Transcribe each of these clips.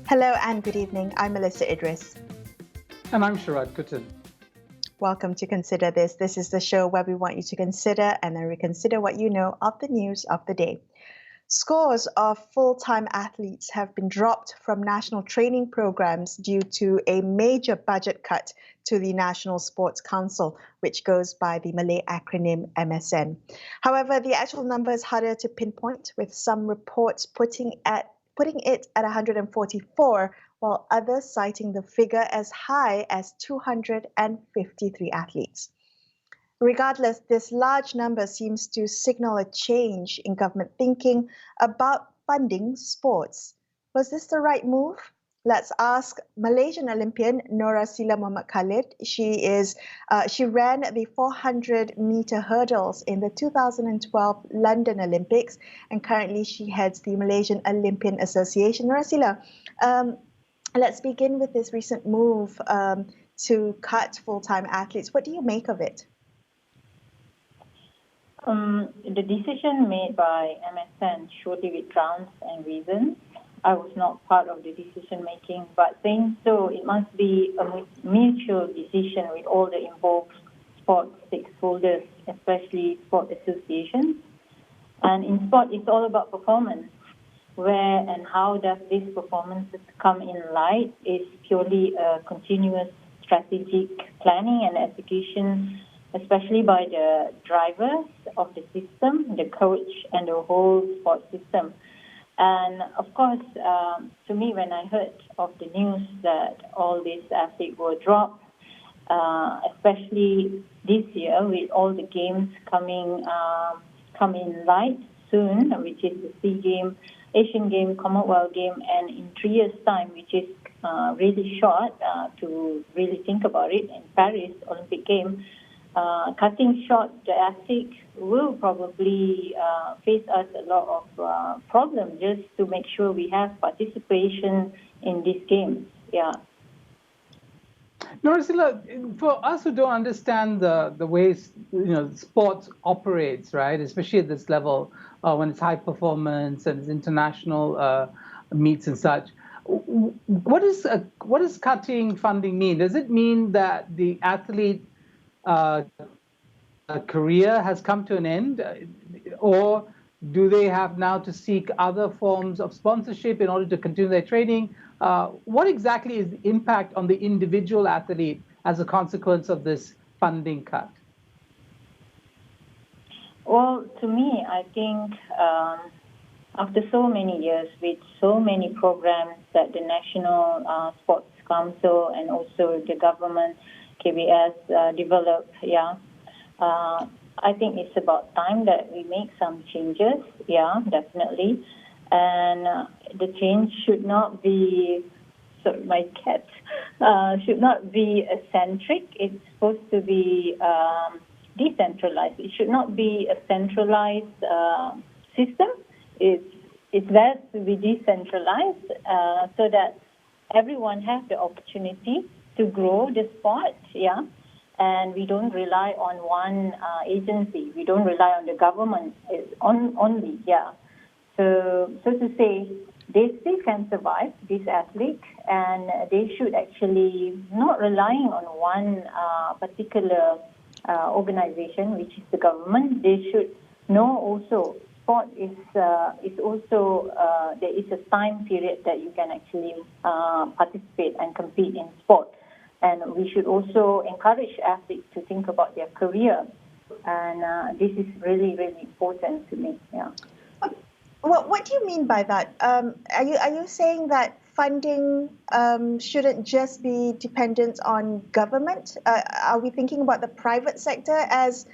Hello and good evening. I'm Melisa Idris. And I'm Sharaad Kuttan. Welcome to Consider This. This is the show where we want you to consider and then reconsider what you know of the news of the day. Scores of full-time athletes have been dropped from national training programs due to a major budget cut to the National Sports Council, which goes by the Malay acronym MSN. However, the actual number is harder to pinpoint, with some reports putting it at 144, while others citing the figure as high as 253 athletes. Regardless, this large number seems to signal a change in government thinking about funding sports. Was this the right move? Let's ask Malaysian Olympian Noraseela Khalid. She ran the 400-meter hurdles in the 2012 London Olympics, and currently she heads the Malaysian Olympian Association. Noraseela, let's begin with this recent move to cut full-time athletes. What do you make of it? The decision made by MSN surely with grounds and reasons. I was not part of the decision making, but saying so, it must be a mutual decision with all the involved sport stakeholders, especially sport associations. And in sport, it's all about performance. Where and how does this performance come in light is purely a continuous strategic planning and execution, especially by the drivers of the system, the coach, and the whole sport system. And of course, to me, when I heard of the news that all these athletes were dropped, especially this year with all the games coming in light soon, which is the SEA Game, Asian Game, Commonwealth Game, and in 3 years' time, which is really short to really think about it, in Paris Olympic Game. Cutting short the athletes will probably face us a lot of problems just to make sure we have participation in these games. Yeah. Noraseela, for us who don't understand the ways sports operates, right, especially at this level when it's high performance and it's international meets and such, what does cutting funding mean? Does it mean that the athlete career has come to an end, or do they have now to seek other forms of sponsorship in order to continue their training? What exactly is the impact on the individual athlete as a consequence of this funding cut? Well, to me, I think after so many years with so many programs that the National Sports Council and also the government, KBS, developed, I think it's about time that we make some changes, definitely. And the change should not be, my cat, should not be eccentric. It's supposed to be decentralized. It should not be a centralized system. It's best to be decentralized so that everyone has the opportunity to grow the sport, and we don't rely on one agency. We don't rely on the government only, So to say, they still can survive, these athletes, and they should actually not relying on one particular organization, which is the government. They should know also sport is also there is a time period that you can actually participate and compete in sport. And we should also encourage athletes to think about their career. And this is really, really important to me. Yeah. What do you mean by that? Are you saying that funding shouldn't just be dependent on government? Are we thinking about the private sector as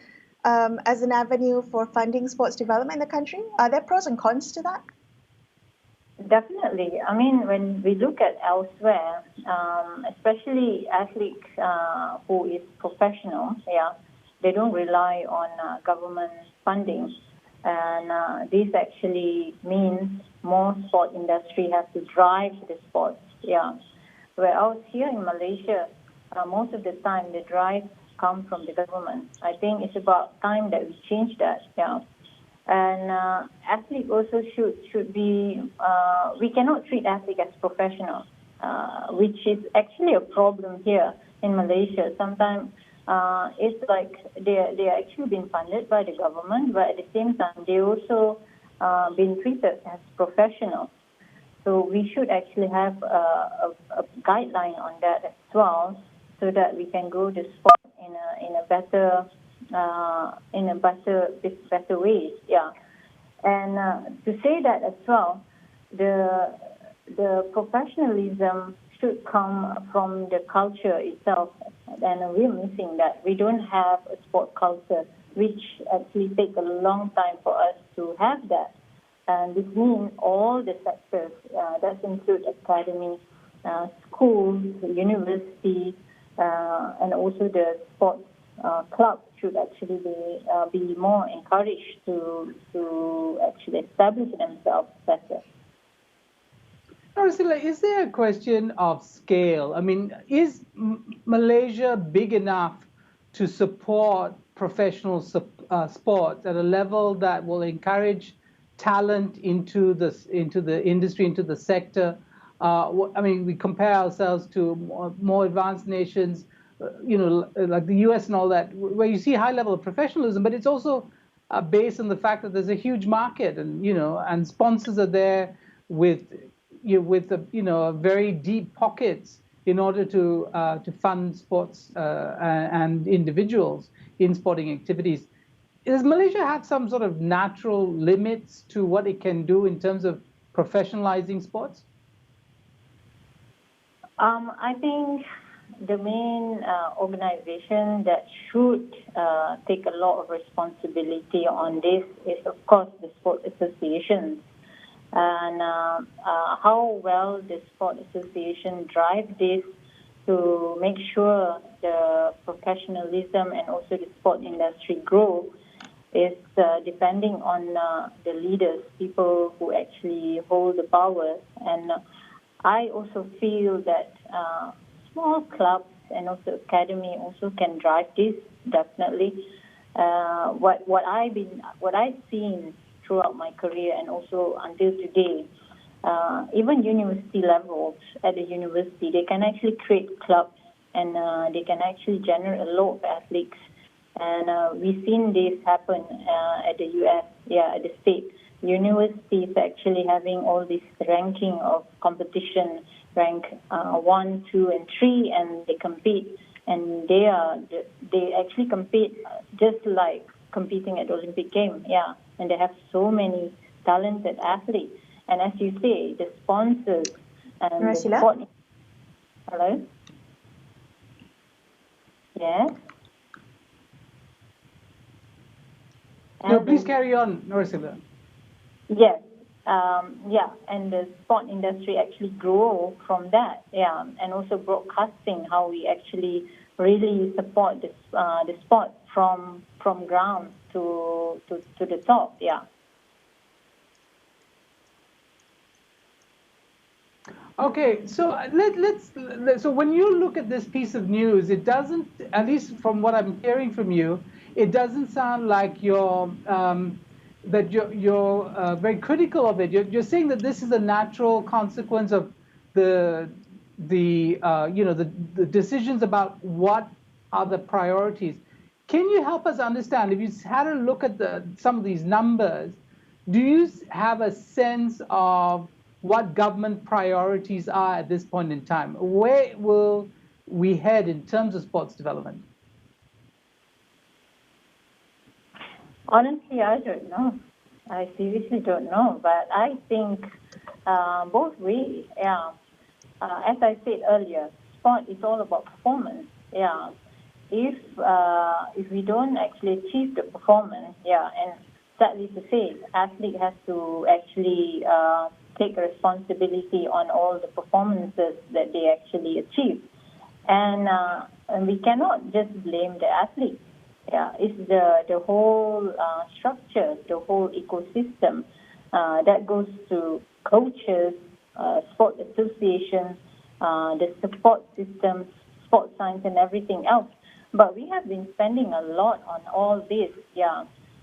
an avenue for funding sports development in the country? Are there pros and cons to that? Definitely. I mean, when we look at elsewhere, especially athletes who is professional, they don't rely on government funding. And this actually means more sport industry has to drive the sports, Whereas here in Malaysia, most of the time the drive come from the government. I think it's about time that we change that, And athletes also should be, we cannot treat athletes as professionals, which is actually a problem here in Malaysia. Sometimes it's like they're actually being funded by the government, but at the same time, they also been treated as professionals. So we should actually have a guideline on that as well, so that we can grow the sport in a better ways. Yeah, and to say that as well, the professionalism should come from the culture itself, and we're missing that. We don't have a sport culture, which actually takes a long time for us to have that. And this means all the sectors, that include academy, schools, university, and also the sports clubs should actually be more encouraged to actually establish themselves better. Noraseela, is there a question of scale? I mean, is Malaysia big enough to support professional sports at a level that will encourage talent into the industry, into the sector? I mean, we compare ourselves to more advanced nations, like the US and all that, where you see high level of professionalism, but it's also based on the fact that there's a huge market, and and sponsors are there with very deep pockets in order to fund sports and individuals in sporting activities. Does Malaysia have some sort of natural limits to what it can do in terms of professionalizing sports? I think the main organization that should take a lot of responsibility on this is, of course, the sport associations. And how well the sport association drive this to make sure the professionalism and also the sport industry grow is depending on the leaders, people who actually hold the power. And I also feel that small clubs and also academy also can drive this, definitely. What I've seen throughout my career and also until today, even university levels, at the university, they can actually create clubs, and they can actually generate a lot of athletes. And we've seen this happen at the US, at the state. Universities actually having all this ranking of competition, rank 1, 2, and 3, and they compete. And they actually compete just like competing at the Olympic Games, and they have so many talented athletes. And as you say, the sponsors and Noraseela? the sport. Hello? Yes? No, please carry on, Noraseela. Yes. And the sport industry actually grow from that, and also broadcasting, how we actually really support the sport from ground to the top, Okay, so so when you look at this piece of news, it doesn't, at least from what I'm hearing from you, it doesn't sound like you're very critical of it. You're saying that this is a natural consequence of the decisions about what are the priorities. Can you help us understand, if you had a look at some of these numbers, do you have a sense of what government priorities are at this point in time? Where will we head in terms of sports development? Honestly, I don't know. I seriously don't know. But I think both ways, as I said earlier, sport is all about performance, If we don't actually achieve the performance, and sadly to say, athlete has to actually take responsibility on all the performances that they actually achieve. And we cannot just blame the athlete. It's the whole structure, the whole ecosystem that goes to coaches, sport associations, the support systems, sports science, and everything else. But we have been spending a lot on all this,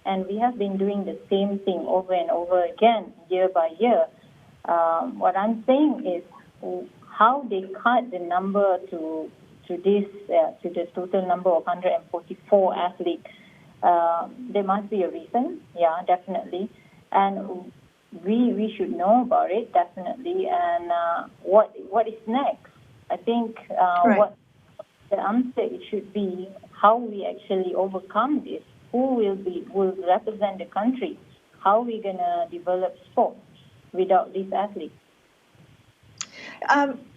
and we have been doing the same thing over and over again, year by year. What I'm saying is how they cut the number to the total number of 144 athletes. There must be a reason, yeah, definitely, and we should know about it definitely. And what is next? I think Right. what the answer it should be how we actually overcome this. Who will represent the country? How are we gonna develop sports without these athletes?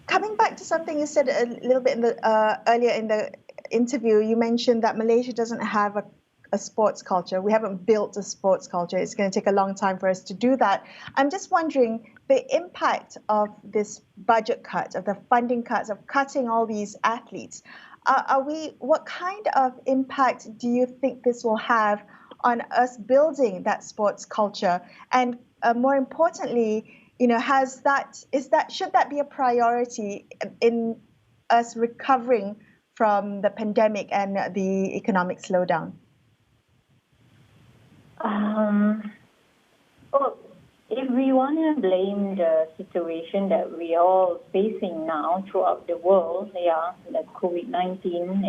Coming back to something you said a little bit in the earlier in the interview, you mentioned that Malaysia doesn't have a sports culture. We haven't built a sports culture. It's going to take a long time for us to do that. I'm just wondering the impact of this budget cut, of the funding cuts, of cutting all these athletes. What kind of impact do you think this will have on us building that sports culture? And more importantly, should that be a priority in us recovering from the pandemic and the economic slowdown? Well, if we want to blame the situation that we are all facing now throughout the world, like COVID-19,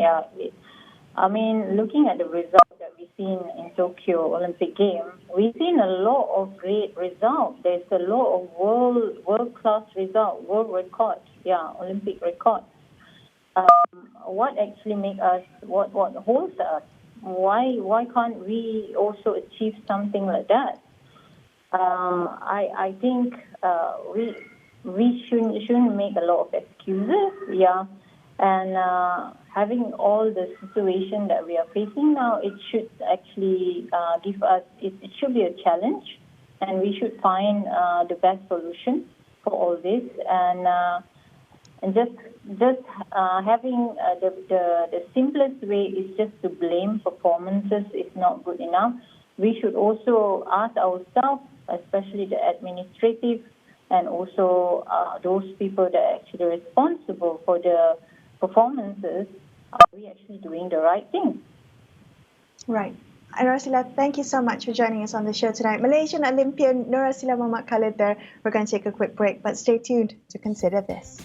looking at the results that we've seen in Tokyo Olympic Games, we've seen a lot of great results. There's a lot of world-class results, world records, Olympic records. What actually makes us, what holds us? Why can't we also achieve something like that? I think we shouldn't make a lot of excuses, and having all the situation that we are facing now, it should actually give us, it should be a challenge, and we should find the best solution for all this, and just having the simplest way is just to blame performances is not good enough. We should also ask ourselves, especially the administrative and also those people that are actually responsible for the performances, are we actually doing the right thing? Right. And Noraseela, thank you so much for joining us on the show tonight. Malaysian Olympian Noraseela Mohamed Khalid there. We're going to take a quick break, but stay tuned to consider this.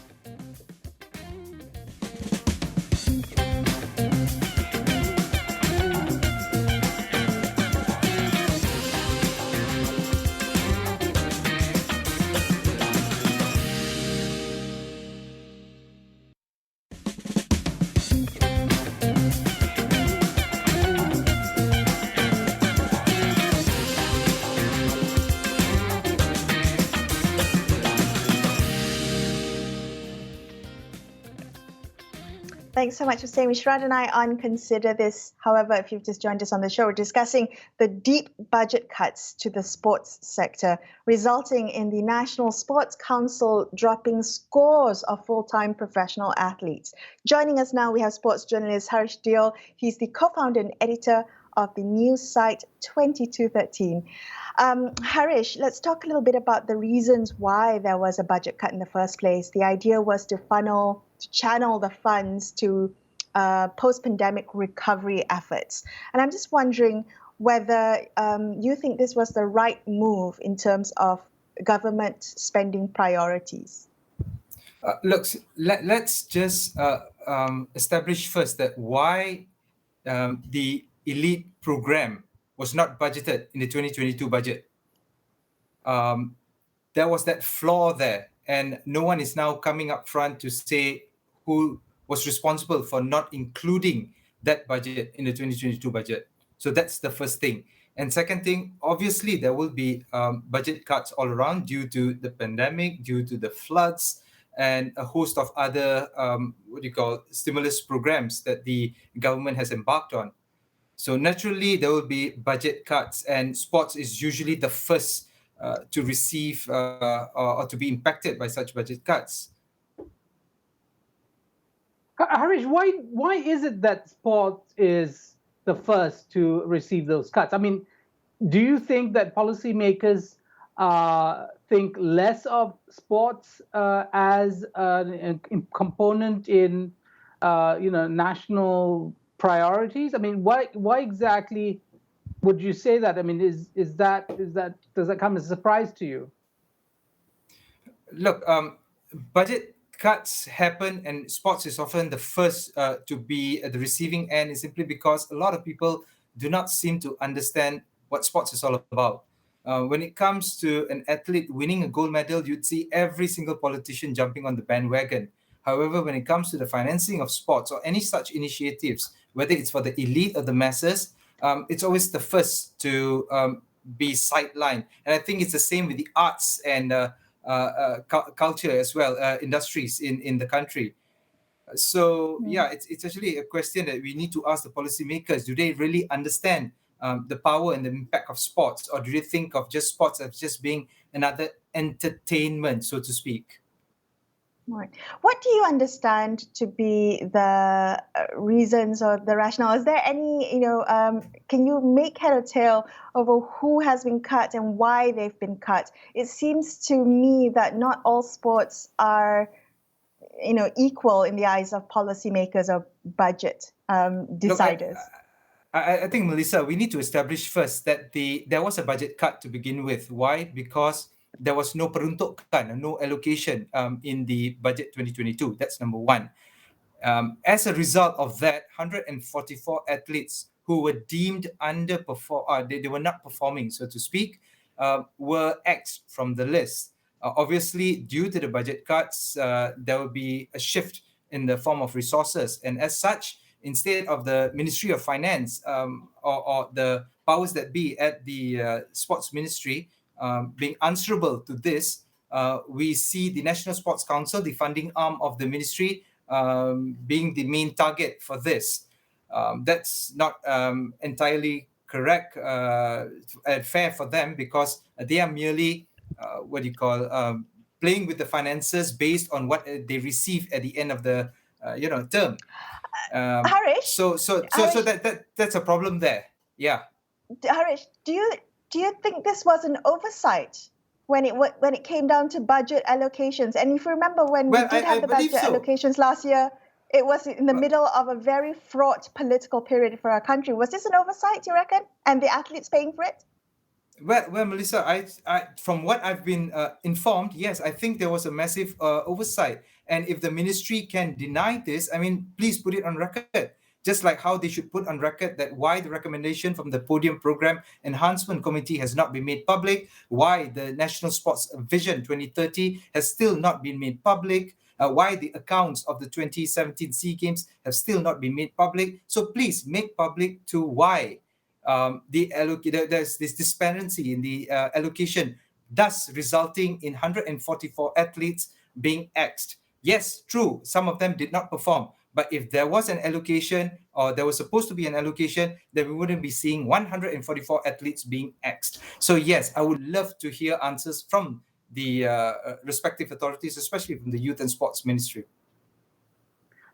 Thanks so much for staying with Sharaad and I on Consider This. However, if you've just joined us on the show, we're discussing the deep budget cuts to the sports sector, resulting in the National Sports Council dropping scores of full-time professional athletes. Joining us now, we have sports journalist Haresh Deol. He's the co-founder and editor of the news site 2213. Haresh, let's talk a little bit about the reasons why there was a budget cut in the first place. The idea was to channel the funds to post-pandemic recovery efforts. And I'm just wondering whether you think this was the right move in terms of government spending priorities. Look, let's just establish first that why the elite program was not budgeted in the 2022 budget. There was that flaw there, and no one is now coming up front to say who was responsible for not including that budget in the 2022 budget. So that's the first thing. And second thing, obviously there will be budget cuts all around due to the pandemic, due to the floods, and a host of other stimulus programs that the government has embarked on. So naturally there will be budget cuts, and sports is usually the first to receive or to be impacted by such budget cuts. Harish, why is it that sport is the first to receive those cuts? I mean, do you think that policymakers think less of sports as a component in national priorities? I mean, why exactly Would you say that? I mean, is that does that come as a surprise to you? Look, budget cuts happen, and sports is often the first to be at the receiving end, is simply because a lot of people do not seem to understand what sports is all about. When it comes to an athlete winning a gold medal, you'd see every single politician jumping on the bandwagon. However, when it comes to the financing of sports or any such initiatives, whether it's for the elite or the masses, it's always the first to be sidelined. And I think it's the same with the arts and culture as well, industries in the country. So yeah, it's actually a question that we need to ask the policymakers. Do they really understand the power and the impact of sports, or do they think of just sports as just being another entertainment, so to speak? Right. What do you understand to be the reasons or the rationale? Is there any, can you make head or tail over who has been cut and why they've been cut? It seems to me that not all sports are, equal in the eyes of policymakers or budget deciders. Look, I think, Melisa, we need to establish first that there was a budget cut to begin with. Why? Because there was no peruntukan, no allocation in the budget 2022. That's number one. As a result of that, 144 athletes who were deemed underperform, they were not performing, so to speak, were axed from the list. Obviously, due to the budget cuts, there will be a shift in the form of resources. And as such, instead of the Ministry of Finance or the powers that be at the Sports Ministry being answerable to this, we see the National Sports Council, the funding arm of the ministry, being the main target for this. That's not entirely correct and fair for them, because they are merely playing with the finances based on what they receive at the end of the term. Haresh, so that's a problem there. Yeah. Haresh, do you think this was an oversight when it came down to budget allocations? And if you remember, when we did have the budget allocations last year, it was in the middle of a very fraught political period for our country. Was this an oversight, you reckon? And the athletes paying for it? Well, Melisa, I from what I've been informed, yes, I think there was a massive oversight. And if the ministry can deny this, I mean, please put it on record. Just like how they should put on record that why the recommendation from the Podium Program Enhancement Committee has not been made public, why the National Sports Vision 2030 has still not been made public, why the accounts of the 2017 SEA Games have still not been made public. So please make public to why there's this disparity in the allocation, thus resulting in 144 athletes being axed. Yes, true, some of them did not perform. But if there was an allocation, or there was supposed to be an allocation, then we wouldn't be seeing 144 athletes being axed. So yes, I would love to hear answers from the respective authorities, especially from the Youth and Sports Ministry.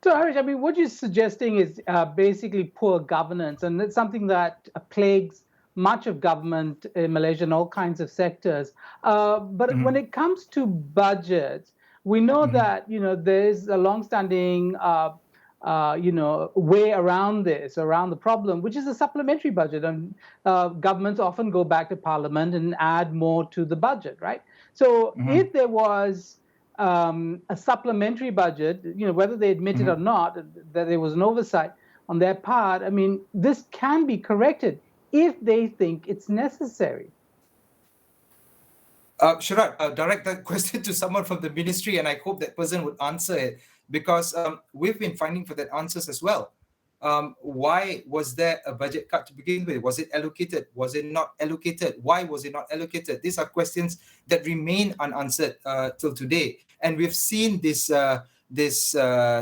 So, Harish, I mean, what you're suggesting is basically poor governance, and it's something that plagues much of government in Malaysia in all kinds of sectors. But when it comes to budget, we know that there's a long-standing way around the problem, which is a supplementary budget, and governments often go back to Parliament and add more to the budget, right? So if there was a supplementary budget, whether they admit it or not, that there was an oversight on their part, I mean, this can be corrected if they think it's necessary. Sharaad, I'll direct that question to someone from the ministry, and I hope that person would answer it, because we've been finding for that answers as well. Why was there a budget cut to begin with? Was it allocated? Was it not allocated? Why was it not allocated? These are questions that remain unanswered till today. And we've seen this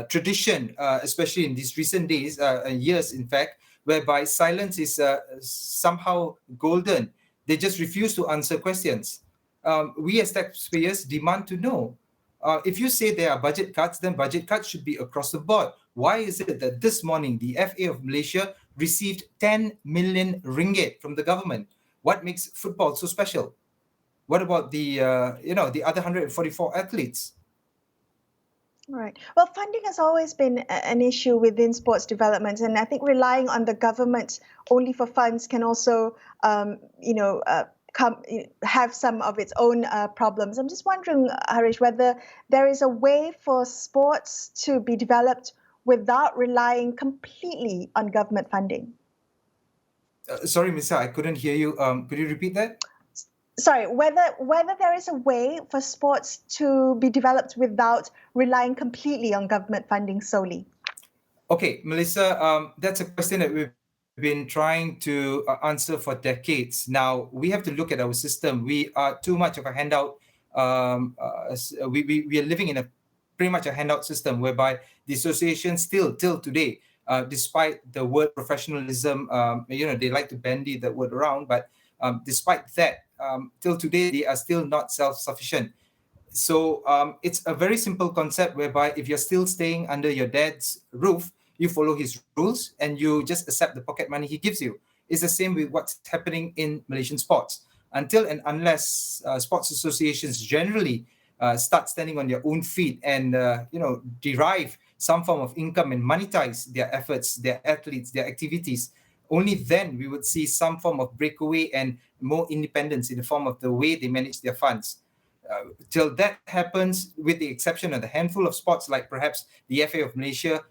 tradition, especially in these recent days, years, in fact, whereby silence is somehow golden. They just refuse to answer questions. We as taxpayers demand to know. If you say there are budget cuts, then budget cuts should be across the board. Why is it that this morning the FA of Malaysia received 10 million ringgit from the government? What makes football so special? What about the other 144 athletes? Right. Well, funding has always been an issue within sports development, and I think relying on the government only for funds can also, have some of its own problems. I'm just wondering, Harish, whether there is a way for sports to be developed without relying completely on government funding. Sorry, Melisa, I couldn't hear you. Could you repeat that? Sorry, whether there is a way for sports to be developed without relying completely on government funding solely. Okay, Melisa, that's a question that we've been trying to answer for decades. Now, we have to look at our system. We are too much of a handout. We are living in a pretty much a handout system whereby the association still, till today, despite the word professionalism, they like to bandy that word around, but despite that, till today, they are still not self-sufficient. So it's a very simple concept whereby if you're still staying under your dad's roof, you follow his rules and you just accept the pocket money he gives you. It's the same with what's happening in Malaysian sports. Until and unless sports associations generally start standing on their own feet and derive some form of income and monetize their efforts, their athletes, their activities, only then we would see some form of breakaway and more independence in the form of the way they manage their funds. Till that happens, with the exception of the handful of sports like perhaps the FA of Malaysia,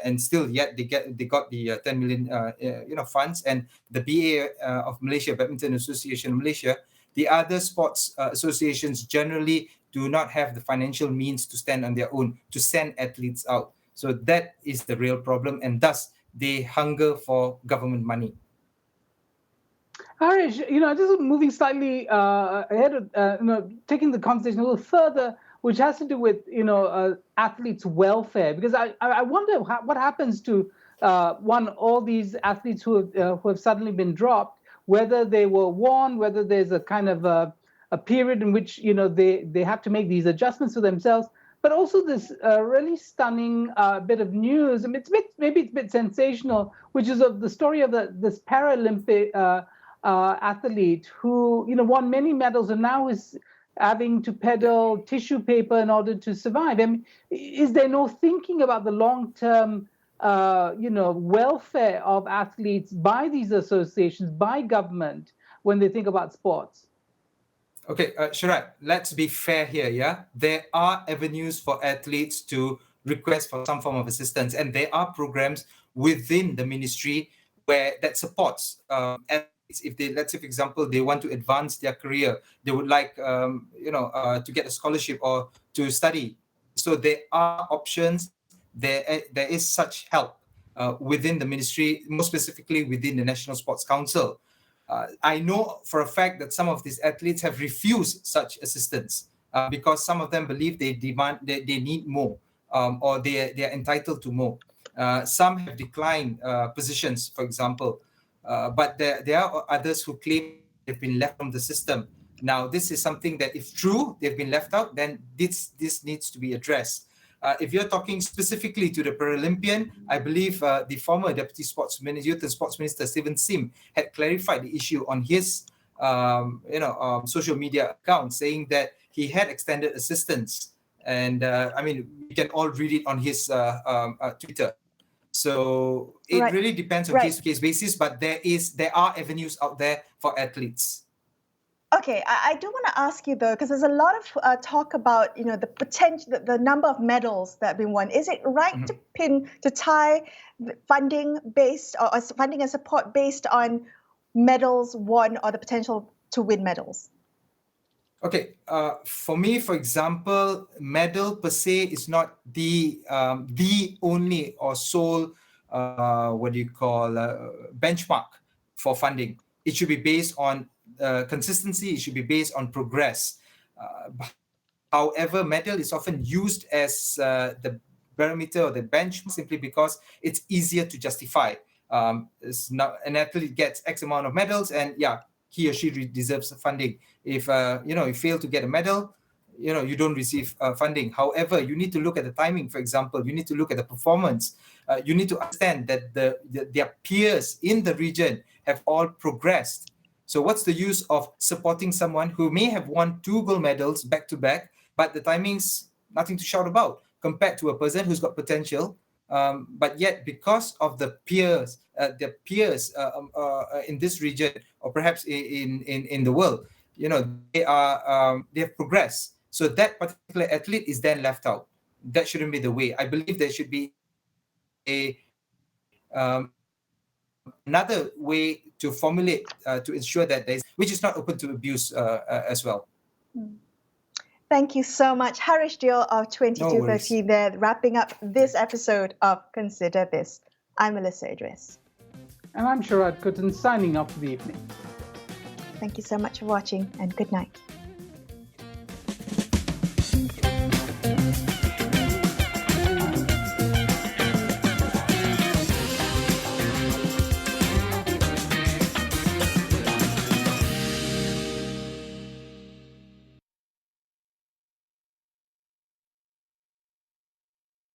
and still yet they got the 10 million funds, and the BA of Malaysia, Badminton Association of Malaysia. The other sports associations generally do not have the financial means to stand on their own to send athletes out. So that is the real problem, and thus they hunger for government money. Harish, just moving slightly ahead of, taking the conversation a little further, which has to do with, athletes' welfare, because I wonder what happens to all these athletes who have suddenly been dropped, whether they were warned, whether there's a kind of a period in which they have to make these adjustments to themselves. But also this really stunning bit of news, and maybe it's a bit sensational, which is of the story of this Paralympic athlete who won many medals and now is having to peddle tissue paper in order to survive. I mean, is there no thinking about the long-term welfare of athletes by these associations, by government, when they think about sports? Okay, Sharaad, let's be fair here, yeah? There are avenues for athletes to request for some form of assistance, and there are programs within the ministry where that supports athletes. If they, let's say, for example, they want to advance their career, they would like, to get a scholarship or to study. So there are options. There is such help within the ministry, more specifically within the National Sports Council. I know for a fact that some of these athletes have refused such assistance because some of them believe they need more, or they are entitled to more. Some have declined positions, for example, but there are others who claim they've been left from the system. Now, this is something that if true, they've been left out, then this needs to be addressed. If you're talking specifically to the Paralympian, I believe the former Deputy Youth and Sports Minister, Stephen Sim, had clarified the issue on his social media account, saying that he had extended assistance. And we can all read it on his Twitter. So it really depends on case-to-case basis, but there are avenues out there for athletes. Okay, I do want to ask you though, because there's a lot of talk about the potential, the number of medals that have been won. Is it right to tie funding based or funding and support based on medals won or the potential to win medals? Okay, for me, for example, medal per se is not the only or sole benchmark for funding. It should be based on consistency. It should be based on progress. However, medal is often used as the barometer or the benchmark simply because it's easier to justify. It's not, an athlete gets X amount of medals, and he or she deserves funding. If you fail to get a medal, you don't receive funding. However, you need to look at the timing. For example, you need to look at the performance. You need to understand that their peers in the region have all progressed. So what's the use of supporting someone who may have won 2 gold medals back to back, but the timing's nothing to shout about? compared to a person who's got potential, but yet because of the peers in this region, or perhaps in the world, they have progressed. So that particular athlete is then left out. That shouldn't be the way. I believe there should be another way to formulate to ensure that which is not open to abuse as well. Thank you so much, Haresh Deol of 2213 there, wrapping up this episode of Consider This. I'm Melisa Idris. And I'm Sharaad Kuttan, signing off for the evening. Thank you so much for watching, and good night.